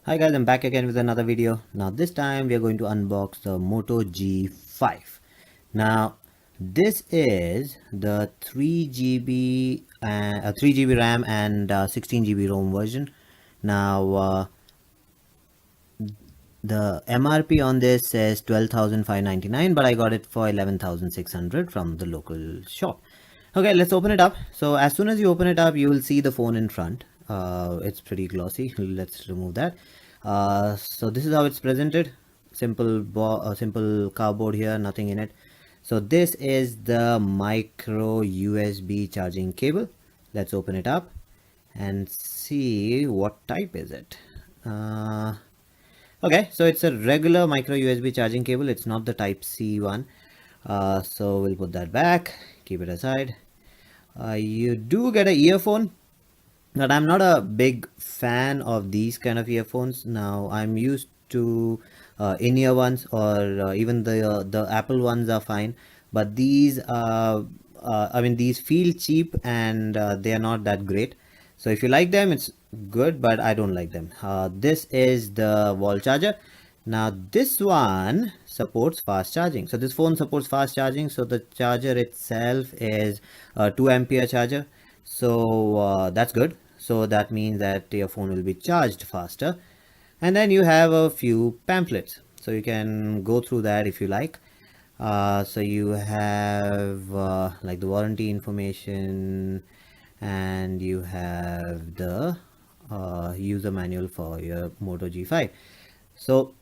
Hi guys, I'm back again with another video. Now this time we are going to unbox the Moto G5. Now this is the 3 GB RAM and 16 GB ROM version. Now the MRP on this says 12,599, but I got it for 11,600 from the local shop. Okay, let's open it up. So as soon as you open it up, you will see the phone in front. It's pretty glossy. Let's remove that. So this is how it's presented. Simple cardboard here, nothing in it. So this is the micro USB charging cable. Let's open it up and see what type is it. Okay, so it's a regular micro USB charging cable. It's not the type C one. So we'll put that back, keep it aside. You do get an earphone, but I'm not a big fan of these kind of earphones. Now I'm used to in-ear ones, or even the Apple ones are fine, but these I mean, these feel cheap and they are not that great. So if you like them, it's good, but I don't like them. This is the wall charger. Now this one supports fast charging. So this phone supports fast charging. So the charger itself is a 2 ampere charger. So that's good. So that means that your phone will be charged faster. And then you have a few pamphlets. So you can go through that if you like. So you have like the warranty information, and you have the user manual for your Moto G5. So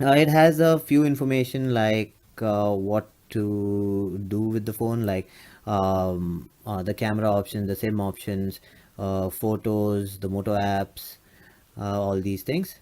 it has a few information like what to do with the phone, like the camera options, the sim options, photos, the Moto apps, all these things.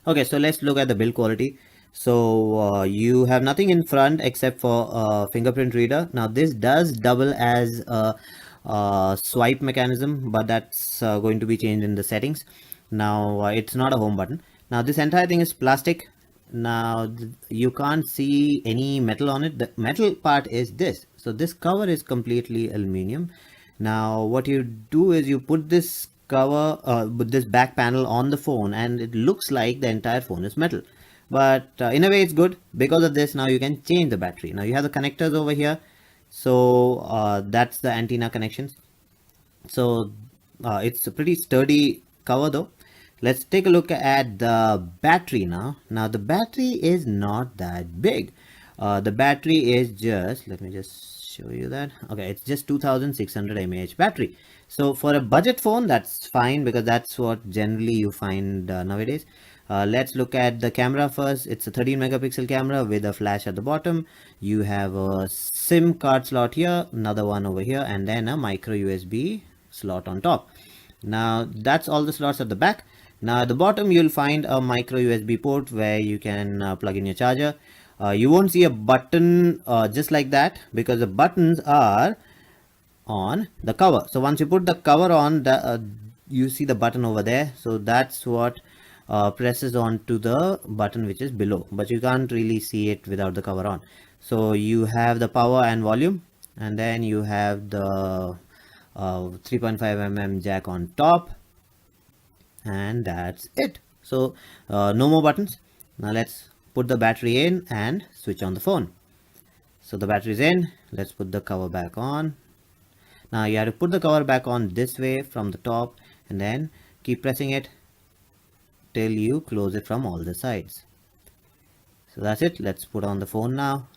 Okay, so let's look at the build quality. So you have nothing in front except for fingerprint reader. Now this does double as a swipe mechanism, but that's going to be changed in the settings. Now it's not a home button. Now this entire thing is plastic. Now you can't see any metal on it. The metal part is this. So this cover is completely aluminum. Now what you do is you put this cover with this back panel on the phone, and it looks like the entire phone is metal, but in a way it's good. Because of this, now you can change the battery. Now you have the connectors over here. So that's the antenna connections. So it's a pretty sturdy cover though. Let's take a look at the battery now. Now the battery is not that big. The battery is just, let me just show you that. Okay, it's just 2600 mAh battery. So for a budget phone, that's fine, because that's what generally you find nowadays. Let's look at the camera first. It's a 13 megapixel camera with a flash at the bottom. You have a SIM card slot here, another one over here, and then a micro USB slot on top. Now that's all the slots at the back. Now at the bottom you'll find a micro USB port where you can plug in your charger. You won't see a button just like that, because the buttons are on the cover. So once you put the cover on, you see the button over there. So that's what presses on to the button which is below, but you can't really see it without the cover on. So you have the power and volume, and then you have the 3.5 mm jack on top, and that's it. So no more buttons. Now let's put the battery in and switch on the phone. So the battery is in. Let's put the cover back on. Now you have to put the cover back on this way from the top, and then keep pressing it till you close it from all the sides. So that's it. Let's put on the phone now.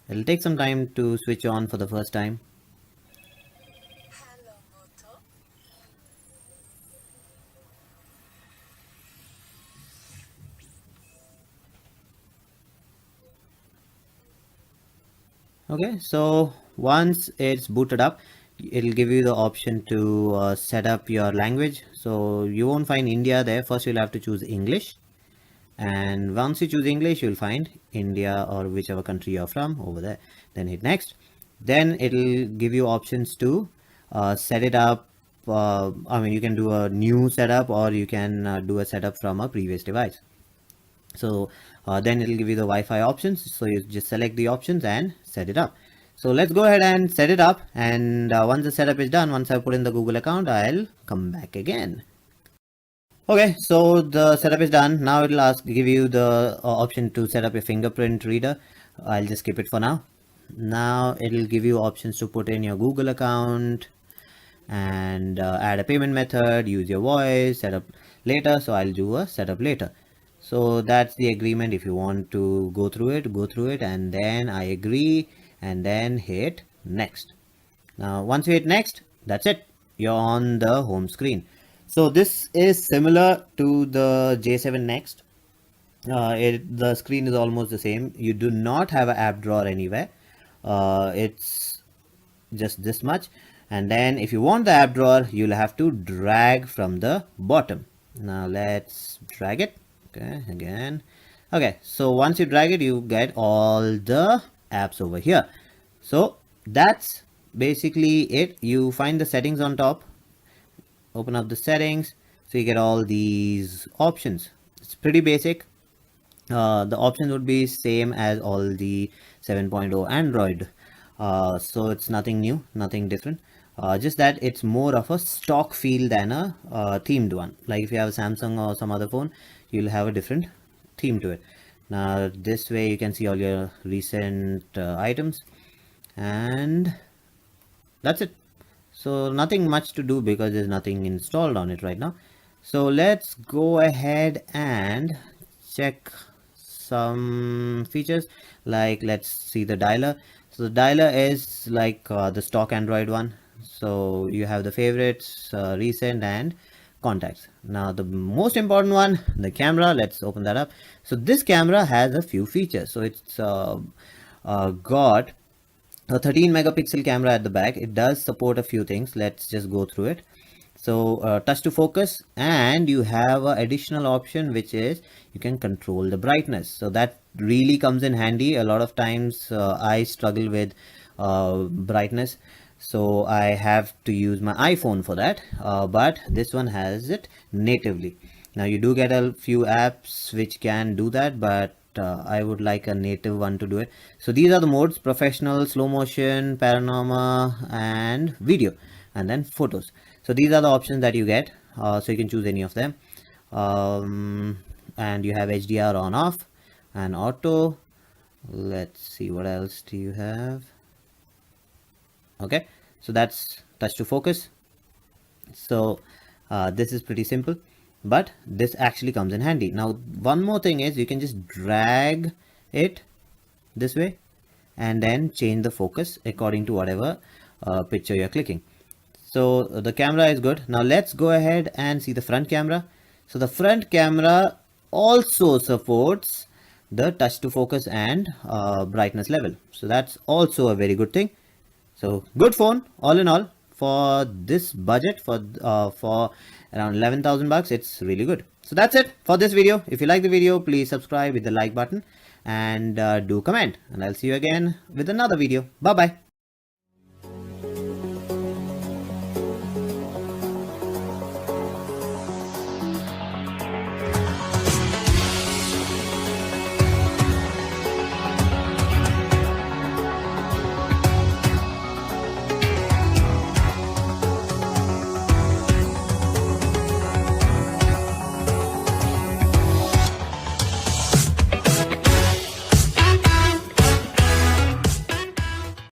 It'll take some time to switch on for the first time. Hello, Moto. Okay, so once it's booted up, it'll give you the option to set up your language. So you won't find India there. First you'll have to choose English, and once you choose English, you'll find India or whichever country you're from over there. Then hit next. Then it'll give you options to set it up. I mean, you can do a new setup, or you can do a setup from a previous device. So then it'll give you the Wi-Fi options. So you just select the options and set it up. So let's go ahead and set it up. And once the setup is done, once I put in the Google account, I'll come back again. Okay, so the setup is done. Now it'll give you the option to set up a fingerprint reader. I'll just skip it for now. Now it'll give you options to put in your Google account and add a payment method, use your voice, set up later. So I'll do a setup later. So that's the agreement. If you want to go through it, and then I agree, and then hit next. Now once you hit next, that's it, you're on the home screen. So this is similar to the J7 Next. The screen is almost the same. You do not have an app drawer anywhere. It's just this much, and then if you want the app drawer, you'll have to drag from the bottom. Now let's drag it. Okay, again. Okay, so once you drag it, you get all the apps over here. So that's basically it. You find the settings on top, open up the settings, so you get all these options. It's pretty basic. The options would be same as all the 7.0 Android, so it's nothing new, nothing different, just that it's more of a stock feel than a themed one. Like if you have a Samsung or some other phone, you'll have a different theme to it. Now this way you can see all your recent items, and that's it. So nothing much to do because there's nothing installed on it right now. So let's go ahead and check some features. Like let's see the dialer. So the dialer is like the stock Android one. So you have the favorites, recent, and contacts. Now the most important one, the camera. Let's open that up. So this camera has a few features. So it's got a 13 megapixel camera at the back. It does support a few things. Let's just go through it. So touch to focus, and you have an additional option, which is you can control the brightness. So that really comes in handy. A lot of times I struggle with brightness, so I have to use my iPhone for that, but this one has it natively. Now you do get a few apps which can do that, but I would like a native one to do it. So these are the modes: professional, slow motion, panorama, and video, and then photos. So these are the options that you get, so you can choose any of them. And you have HDR on, off, and auto. Let's see, what else do you have? Okay, so that's touch to focus. So this is pretty simple, but this actually comes in handy. Now one more thing is you can just drag it this way and then change the focus according to whatever picture you're clicking. So the camera is good. Now let's go ahead and see the front camera. So the front camera also supports the touch to focus and brightness level. So that's also a very good thing. So good phone all in all. For this budget, for around 11,000 bucks, it's really good. So that's it for this video. If you like the video, please subscribe with the like button, and do comment, and I'll see you again with another video. Bye bye.